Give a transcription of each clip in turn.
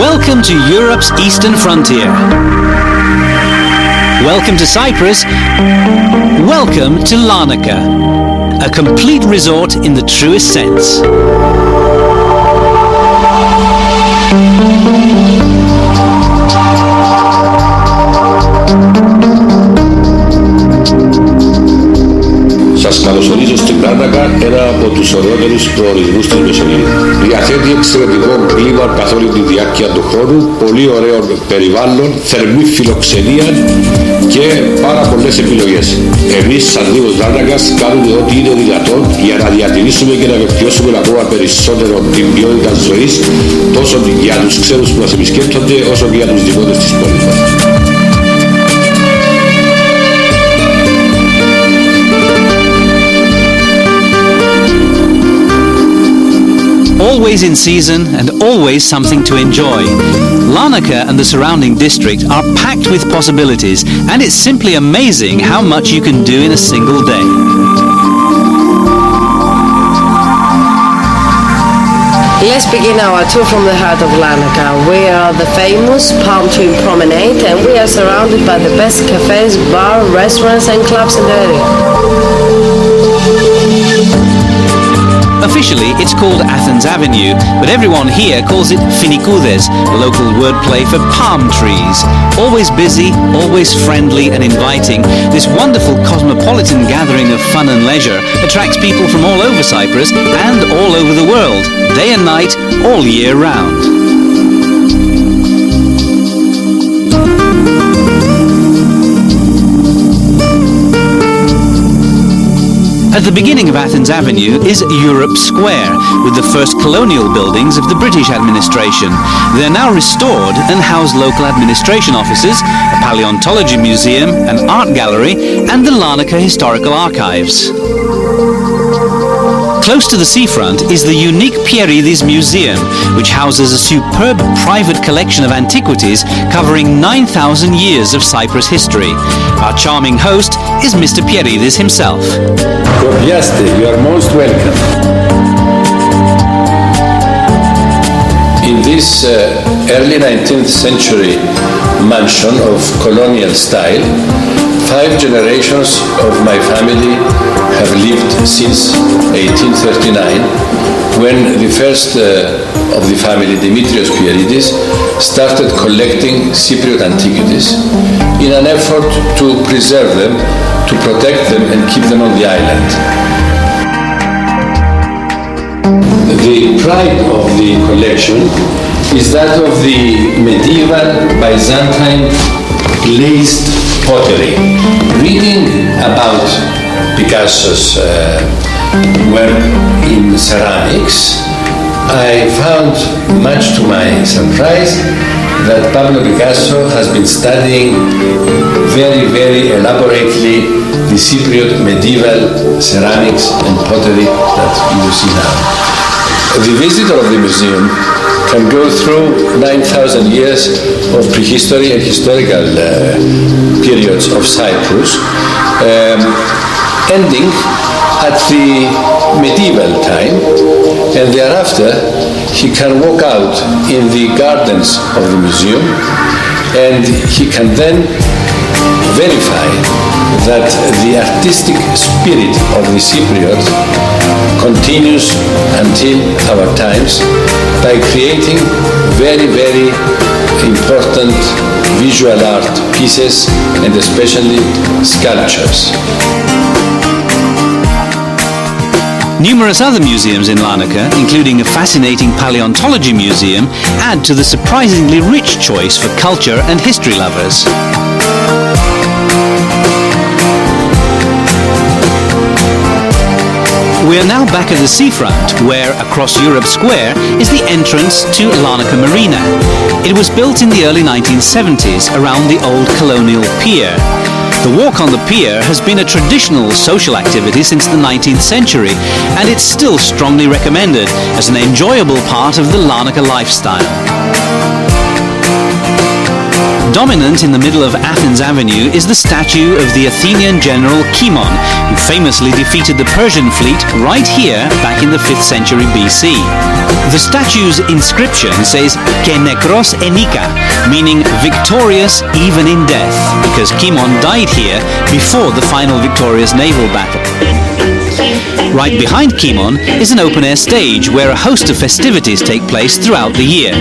Welcome to Europe's eastern frontier. Welcome to Cyprus. Welcome to Larnaka, a complete resort in the truest sense. Σας καλωσορίζω στην Λάρνακα, ένα από τους ωραιότερους προορισμούς της Μεσογείου. Διαθέτει εξαιρετικό κλίμα καθ' όλη τη διάρκεια του χρόνου, πολύ ωραίο περιβάλλον, θερμή φιλοξενία και πάρα πολλές επιλογές. Εμείς σαν Δήμος Λάρνακας κάνουμε ό,τι είναι δυνατόν για να διατηρήσουμε και να βελτιώσουμε ακόμα περισσότερο την ποιότητα ζωής τόσο για τους ξένους που μας επισκέπτονται όσο και για τους δημότες της πόλης μας. Always in season and always something to enjoy. Larnaka and the surrounding district are packed with possibilities, and it's simply amazing how much you can do in a single day. Let's begin our tour from the heart of Larnaka. We are the famous Palm Tree Promenade, and we are surrounded by the best cafes, bars, restaurants and clubs in the area. Officially, it's called Athens Avenue, but everyone here calls it Finikoudes, a local wordplay for palm trees. Always busy, always friendly and inviting, this wonderful cosmopolitan gathering of fun and leisure attracts people from all over Cyprus and all over the world, day and night, all year round. At the beginning of Athens Avenue is Europe Square, with the first colonial buildings of the British administration. They're now restored and house local administration offices, a paleontology museum, an art gallery, and the Larnaka Historical Archives. Close to the seafront is the unique Pieridis Museum, which houses a superb private collection of antiquities covering 9,000 years of Cyprus history. Our charming host is Mr. Pieridis himself. Kopiaste, you are most welcome. In this early 19th century mansion of colonial style, 5 generations of my family have lived since 1839, when the first of the family, Dimitrios Pieridis, started collecting Cypriot antiquities in an effort to preserve them, to protect them and keep them on the island. The pride of the collection is that of the medieval Byzantine glazed pottery. Reading about Picasso's work in ceramics, I found, much to my surprise, that Pablo Picasso has been studying very elaborately the Cypriot medieval ceramics and pottery that you see now. The visitor of the museum can go through 9,000 years of prehistory and historical periods of Cyprus, ending at the medieval time, and thereafter he can walk out in the gardens of the museum, and he can then verify that the artistic spirit of the Cypriot continues until our times by creating very important visual art pieces and especially sculptures. Numerous other museums in Larnaka, including a fascinating paleontology museum, add to the surprisingly rich choice for culture and history lovers. We are now back at the seafront, where across Europe Square is the entrance to Larnaka Marina. It was built in the early 1970s around the old colonial pier. The walk on the pier has been a traditional social activity since the 19th century, and it's still strongly recommended as an enjoyable part of the Larnaka lifestyle. Dominant in the middle of Athens Avenue is the statue of the Athenian general Cimon, who famously defeated the Persian fleet right here back in the 5th century BC. The statue's inscription says "Ke nekros enika," meaning victorious even in death, because Cimon died here before the final victorious naval battle. Right behind Cimon is an open-air stage where a host of festivities take place throughout the year.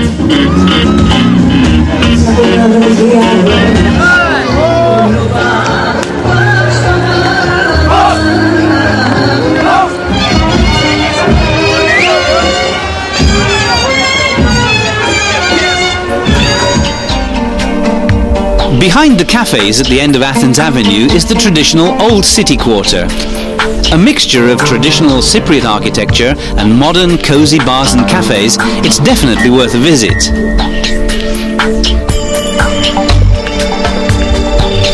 Behind the cafes at the end of Athens Avenue is the traditional Old City Quarter. A mixture of traditional Cypriot architecture and modern cozy bars and cafes, it's definitely worth a visit.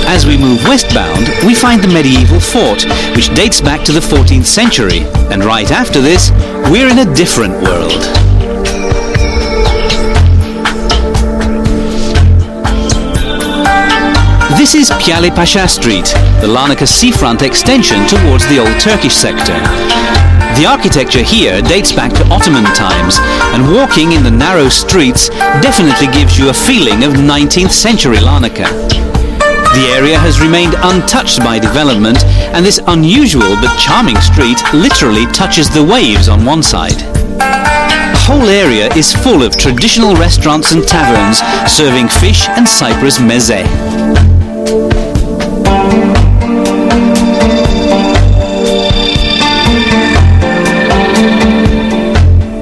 As we move westbound, we find the medieval fort, which dates back to the 14th century. And right after this, we're in a different world. This is Piale Pasha Street, the Larnaka seafront extension towards the old Turkish sector. The architecture here dates back to Ottoman times, and walking in the narrow streets definitely gives you a feeling of 19th century Larnaka. The area has remained untouched by development, and this unusual but charming street literally touches the waves on one side. The whole area is full of traditional restaurants and taverns serving fish and Cyprus meze.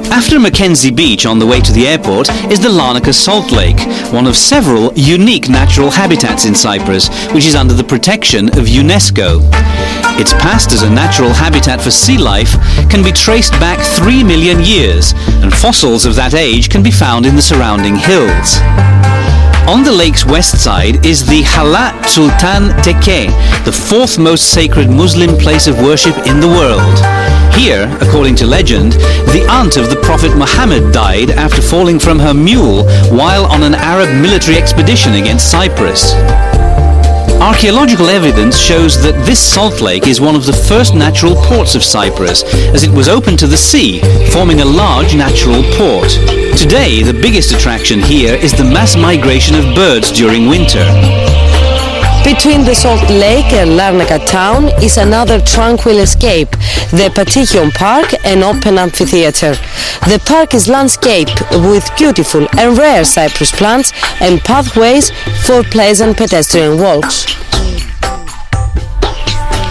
After Mackenzie Beach on the way to the airport is the Larnaka Salt Lake, one of several unique natural habitats in Cyprus, which is under the protection of UNESCO. Its past as a natural habitat for sea life can be traced back 3 million years, and fossils of that age can be found in the surrounding hills. On the lake's west side is the Hala Sultan Tekke, the fourth most sacred Muslim place of worship in the world. Here, according to legend, the aunt of the Prophet Muhammad died after falling from her mule while on an Arab military expedition against Cyprus. Archaeological evidence shows that this salt lake is one of the first natural ports of Cyprus, as it was open to the sea, forming a large natural port. Today, the biggest attraction here is the mass migration of birds during winter. Between the Salt Lake and Larnaka town is another tranquil escape, the Patihon Park, an open amphitheater. The park is landscaped with beautiful and rare cypress plants and pathways for pleasant pedestrian walks.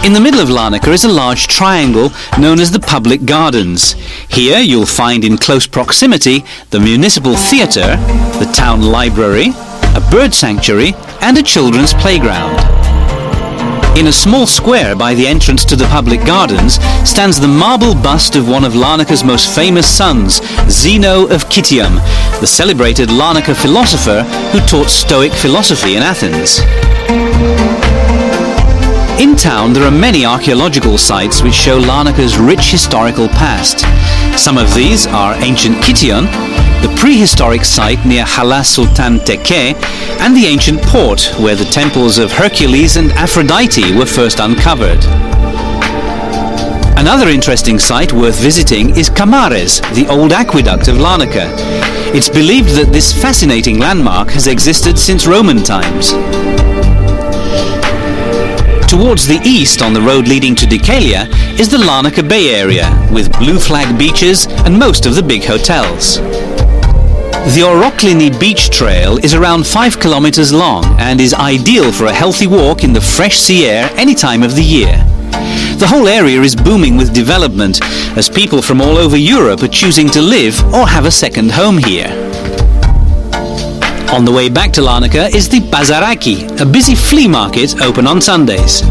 In the middle of Larnaka is a large triangle known as the Public Gardens. Here you'll find in close proximity the Municipal Theatre, the Town Library, a bird sanctuary and a children's playground. In a small square by the entrance to the Public Gardens stands the marble bust of one of Larnaka's most famous sons, Zeno of Citium, the celebrated Larnaka philosopher who taught Stoic philosophy in Athens. In town there are many archaeological sites which show Larnaka's rich historical past. Some of these are ancient Kition, the prehistoric site near Hala Sultan Tekke, and the ancient port where the temples of Hercules and Aphrodite were first uncovered. Another interesting site worth visiting is Kamares, the old aqueduct of Larnaka. It's believed that this fascinating landmark has existed since Roman times. Towards the east on the road leading to Dikelia is the Larnaka Bay area, with blue flag beaches and most of the big hotels. The Oroklini Beach Trail is around 5 kilometers long and is ideal for a healthy walk in the fresh sea air any time of the year. The whole area is booming with development, as people from all over Europe are choosing to live or have a second home here. On the way back to Larnaka is the Bazaraki, a busy flea market open on Sundays.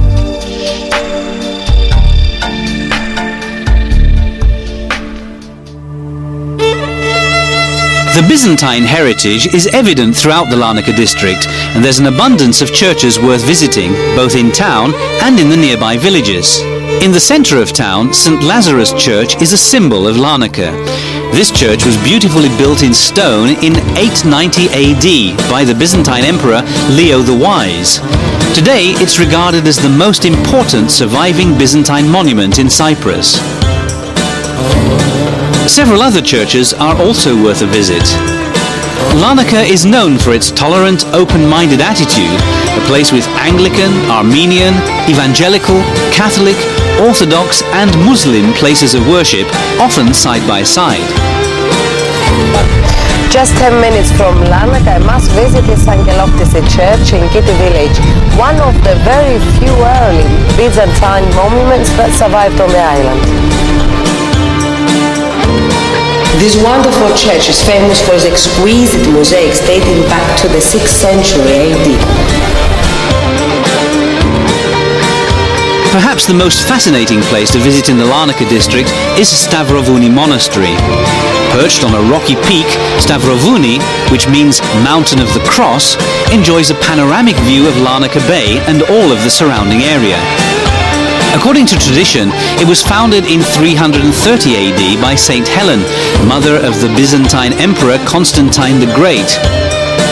The Byzantine heritage is evident throughout the Larnaka district, and there's an abundance of churches worth visiting, both in town and in the nearby villages. In the centre of town, St. Lazarus Church is a symbol of Larnaka. This church was beautifully built in stone in 890 AD by the Byzantine Emperor Leo the Wise. Today, it's regarded as the most important surviving Byzantine monument in Cyprus. Several other churches are also worth a visit. Larnaka is known for its tolerant, open-minded attitude, a place with Anglican, Armenian, Evangelical, Catholic, Orthodox and Muslim places of worship, often side by side. Just 10 minutes from Larnaka, I must visit the Angeloptisi Church in Kitty Village, one of the very few early Byzantine monuments that survived on the island. This wonderful church is famous for its exquisite mosaics dating back to the 6th century AD. Perhaps the most fascinating place to visit in the Larnaka district is Stavrovouni Monastery. Perched on a rocky peak, Stavrovouni, which means Mountain of the Cross, enjoys a panoramic view of Larnaka Bay and all of the surrounding area. According to tradition, it was founded in 330 AD by Saint Helen, mother of the Byzantine Emperor Constantine the Great.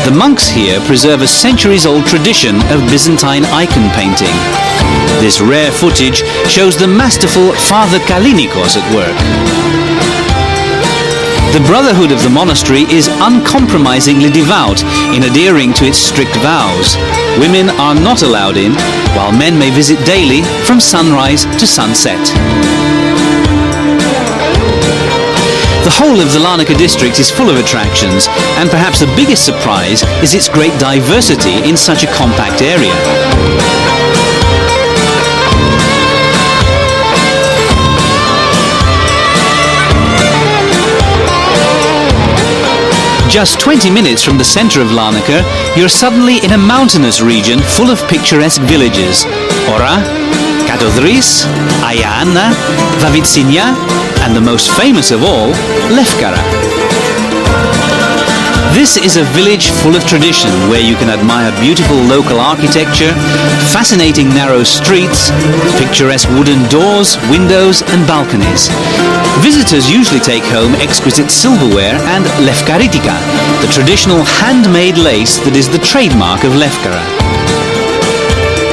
The monks here preserve a centuries-old tradition of Byzantine icon painting. This rare footage shows the masterful Father Kalinikos at work. The brotherhood of the monastery is uncompromisingly devout in adhering to its strict vows. Women are not allowed in, while men may visit daily from sunrise to sunset. The whole of the Larnaka district is full of attractions, and perhaps the biggest surprise is its great diversity in such a compact area. Just 20 minutes from the centre of Larnaka, you're suddenly in a mountainous region full of picturesque villages. Ora, Katodris, Aiana, Vavitsinia, and the most famous of all, Lefkara. This is a village full of tradition where you can admire beautiful local architecture, fascinating narrow streets, picturesque wooden doors, windows and balconies. Visitors usually take home exquisite silverware and lefkaritika, the traditional handmade lace that is the trademark of Lefkara.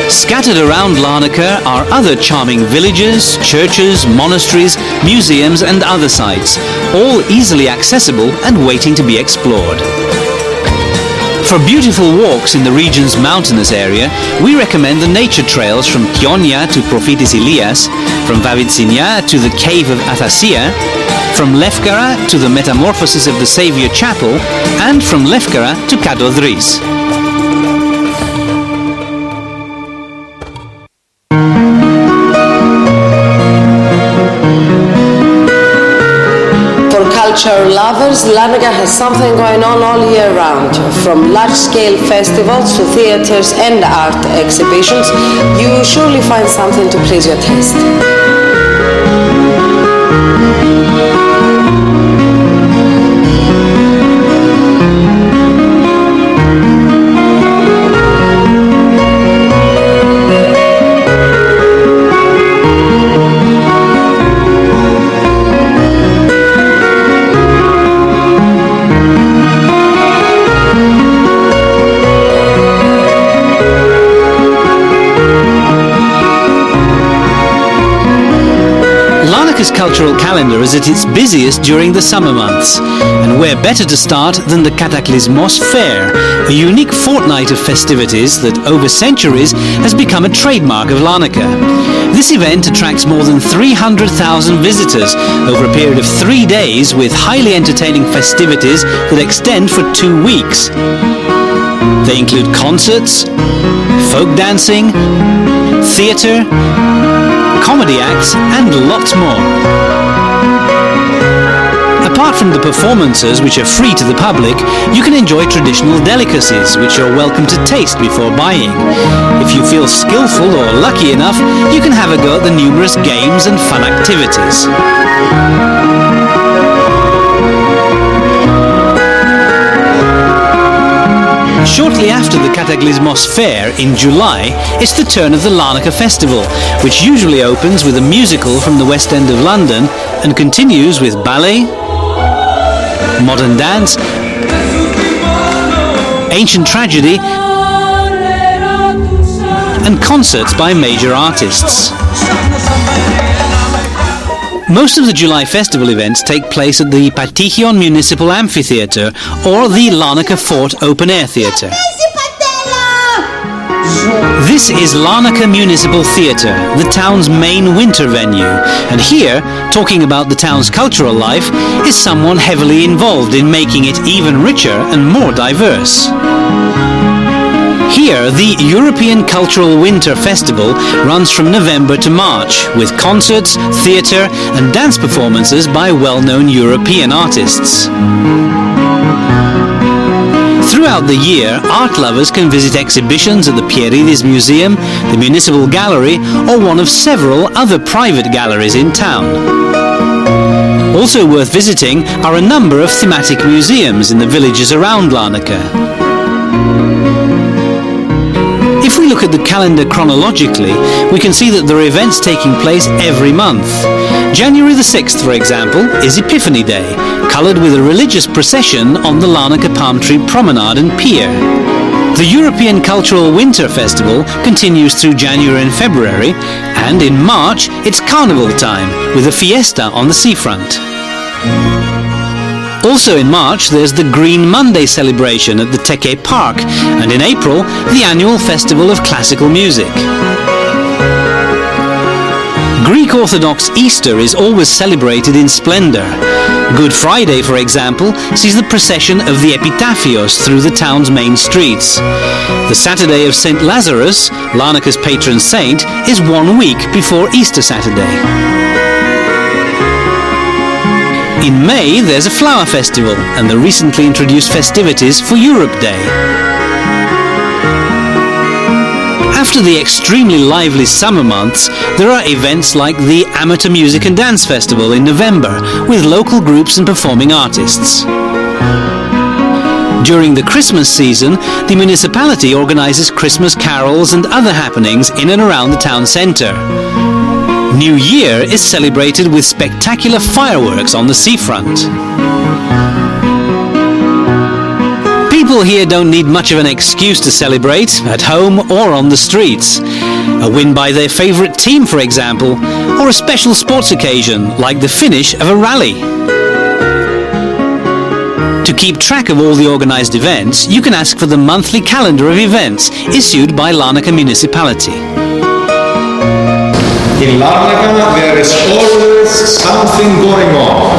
Scattered around Larnaka are other charming villages, churches, monasteries, museums and other sites, all easily accessible and waiting to be explored. For beautiful walks in the region's mountainous area, we recommend the nature trails from Kionia to Prophetis Elias, from Vavitsinia to the Cave of Athasia, from Lefkara to the Metamorphosis of the Saviour Chapel, and from Lefkara to Katodris. Culture lovers, Larnaka has something going on all year round. From large-scale festivals to theatres and art exhibitions, you surely find something to please your taste. Larnaka's cultural calendar is at its busiest during the summer months, and where better to start than the Kataklysmos Fair, a unique fortnight of festivities that over centuries has become a trademark of Larnaka. This event attracts more than 300,000 visitors over a period of 3 days with highly entertaining festivities that extend for 2 weeks. They include concerts, folk dancing, theatre, comedy acts and lots more. Apart from the performances, which are free to the public, you can enjoy traditional delicacies which you're welcome to taste before buying. If you feel skillful or lucky enough, you can have a go at the numerous games and fun activities. Shortly after the Cataclysmos Fair in July, it's the turn of the Larnaka Festival, which usually opens with a musical from the West End of London and continues with ballet, modern dance, ancient tragedy, and concerts by major artists. Most of the July festival events take place at the Patichion Municipal Amphitheatre or the Larnaka Fort Open Air Theatre. This is Larnaka Municipal Theatre, the town's main winter venue, and here, talking about the town's cultural life, is someone heavily involved in making it even richer and more diverse. Here, the European Cultural Winter Festival runs from November to March, with concerts, theatre and dance performances by well-known European artists. Throughout the year, art lovers can visit exhibitions at the Pieridis Museum, the Municipal Gallery, or one of several other private galleries in town. Also worth visiting are a number of thematic museums in the villages around Larnaka. If we look at the calendar chronologically, we can see that there are events taking place every month. January the 6th, for example, is Epiphany Day, coloured with a religious procession on the Larnaka Palm Tree Promenade and Pier. The European Cultural Winter Festival continues through January and February, and in March it's carnival time, with a fiesta on the seafront. Also in March, there's the Green Monday celebration at the Teke Park, and in April, the annual Festival of Classical Music. Greek Orthodox Easter is always celebrated in splendour. Good Friday, for example, sees the procession of the Epitaphios through the town's main streets. The Saturday of St. Lazarus, Larnaka's patron saint, is 1 week before Easter Saturday. In May, there's a flower festival and the recently introduced festivities for Europe Day. After the extremely lively summer months, there are events like the Amateur Music and Dance Festival in November, with local groups and performing artists. During the Christmas season, the municipality organises Christmas carols and other happenings in and around the town centre. New Year is celebrated with spectacular fireworks on the seafront. People here don't need much of an excuse to celebrate, at home or on the streets. A win by their favourite team, for example, or a special sports occasion like the finish of a rally. To keep track of all the organised events, you can ask for the monthly calendar of events issued by Larnaka Municipality. In Larnaka, there is always something going on.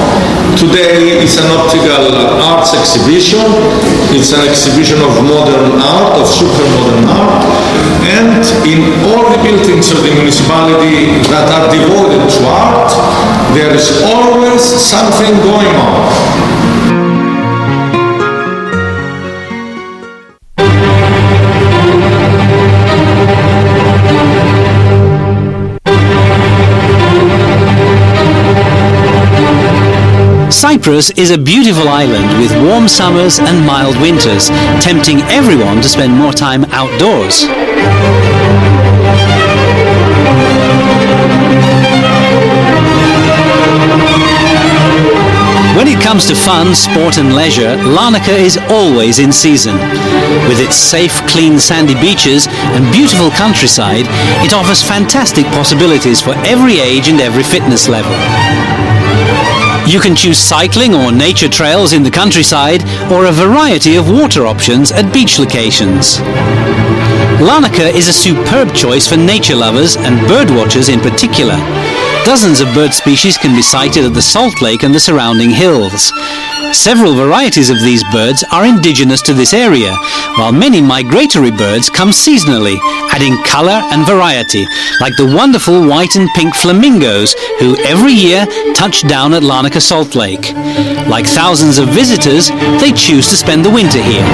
Today is an optical arts exhibition. It's an exhibition of modern art, of super modern art. And in all the buildings of the municipality that are devoted to art, there is always something going on. Cyprus is a beautiful island with warm summers and mild winters, tempting everyone to spend more time outdoors. When it comes to fun, sport and leisure, Larnaka is always in season. With its safe, clean, sandy beaches and beautiful countryside, it offers fantastic possibilities for every age and every fitness level. You can choose cycling or nature trails in the countryside or a variety of water options at beach locations. Larnaka is a superb choice for nature lovers and birdwatchers in particular. Dozens of bird species can be sighted at the Salt Lake and the surrounding hills. Several varieties of these birds are indigenous to this area, while many migratory birds come seasonally, adding colour and variety, like the wonderful white and pink flamingos, who every year touch down at Larnaka Salt Lake. Like thousands of visitors, they choose to spend the winter here.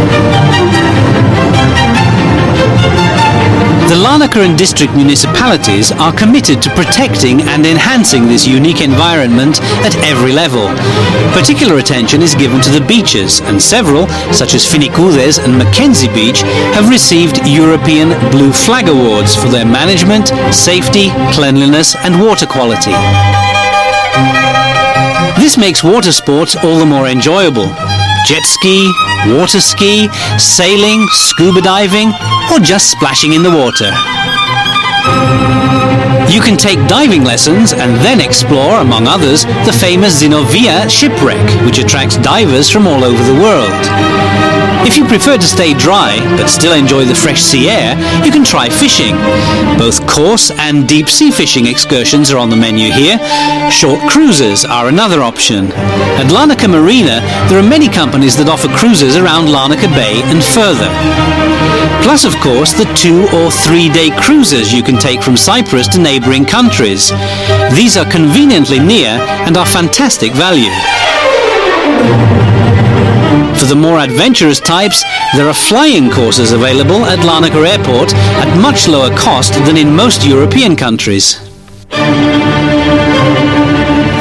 The Larnaka and district municipalities are committed to protecting and enhancing this unique environment at every level. Particular attention is given to the beaches, and several, such as Finikoudes and Mackenzie Beach, have received European Blue Flag Awards for their management, safety, cleanliness and water quality. This makes water sports all the more enjoyable. Jet ski, water ski, sailing, scuba diving, or just splashing in the water. You can take diving lessons and then explore, among others, the famous Zinovia shipwreck, which attracts divers from all over the world. If you prefer to stay dry, but still enjoy the fresh sea air, you can try fishing. Both coarse and deep sea fishing excursions are on the menu here. Short cruises are another option. At Larnaka Marina, there are many companies that offer cruises around Larnaka Bay and further. Plus, of course, the 2 or 3 day cruises you can take from Cyprus to neighbouring countries. These are conveniently near and are fantastic value. For the more adventurous types, there are flying courses available at Larnaka Airport at much lower cost than in most European countries.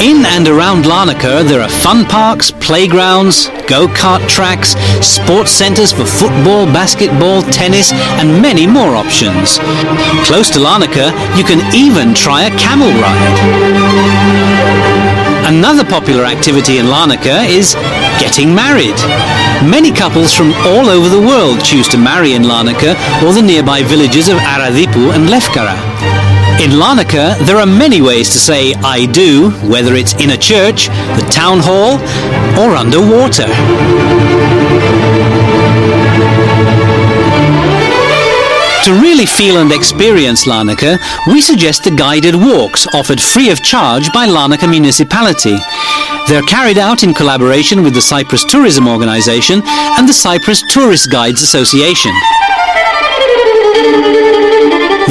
In and around Larnaka, there are fun parks, playgrounds, go-kart tracks, sports centres for football, basketball, tennis and many more options. Close to Larnaka, you can even try a camel ride. Another popular activity in Larnaka is getting married. Many couples from all over the world choose to marry in Larnaka or the nearby villages of Aradipu and Lefkara. In Larnaka, there are many ways to say I do, whether it's in a church, the town hall, or underwater. To really feel and experience Larnaka, we suggest the guided walks offered free of charge by Larnaka Municipality. They're carried out in collaboration with the Cyprus Tourism Organisation and the Cyprus Tourist Guides Association.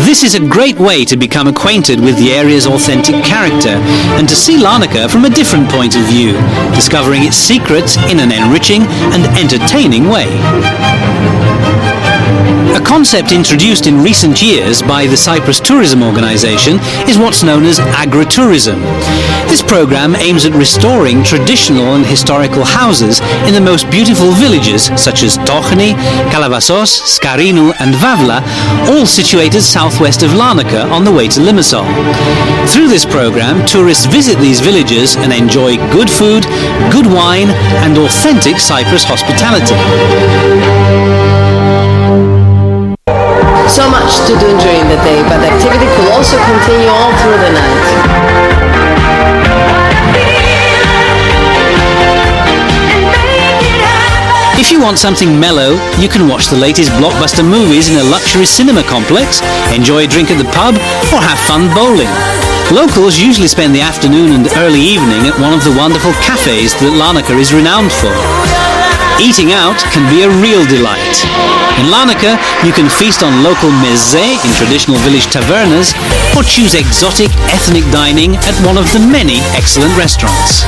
This is a great way to become acquainted with the area's authentic character and to see Larnaka from a different point of view, discovering its secrets in an enriching and entertaining way. A concept introduced in recent years by the Cyprus Tourism Organisation is what's known as agritourism. This programme aims at restoring traditional and historical houses in the most beautiful villages such as Tochni, Kalavassos, Skarinu and Vavla, all situated southwest of Larnaka on the way to Limassol. Through this programme, tourists visit these villages and enjoy good food, good wine and authentic Cyprus hospitality. So much to do during the day, but the activity could also continue all through the night. If you want something mellow, you can watch the latest blockbuster movies in a luxury cinema complex, enjoy a drink at the pub, or have fun bowling. Locals usually spend the afternoon and early evening at one of the wonderful cafes that Larnaka is renowned for. Eating out can be a real delight. In Larnaka, you can feast on local meze in traditional village tavernas or choose exotic ethnic dining at one of the many excellent restaurants.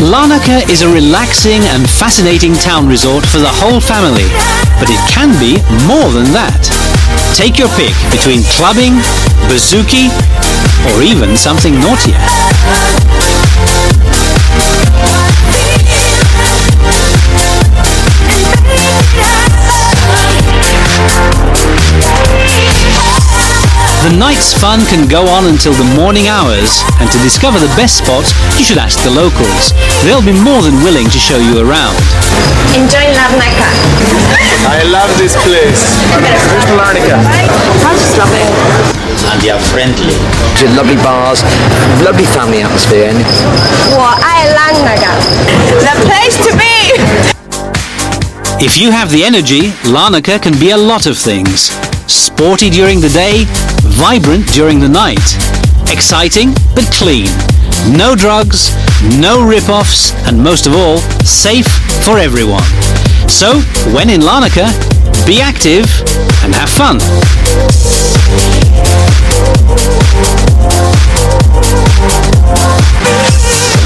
Larnaka is a relaxing and fascinating town resort for the whole family, but it can be more than that. Take your pick between clubbing, bouzouki, or even something naughtier. The night's fun can go on until the morning hours, and to discover the best spots, you should ask the locals. They'll be more than willing to show you around. Enjoy Larnaka. I love this place. Where's Larnaka? I just love it. And they are friendly. Lovely bars, lovely family atmosphere. Well, I Larnaka. The place to be. If you have the energy, Larnaka can be a lot of things. Sporty during the day, vibrant during the night. Exciting but clean. No drugs, no rip-offs, and most of all, safe for everyone. So, when in Larnaka, be active and have fun.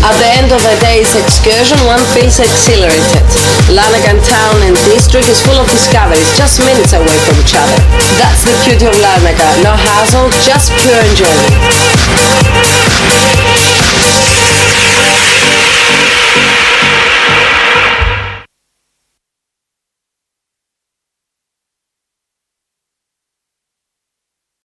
At the end of the day's excursion, one feels exhilarated. Larnaka town and district is full of discoveries, just minutes away from each other. That's the beauty of Larnaka. No hassle, just pure enjoyment.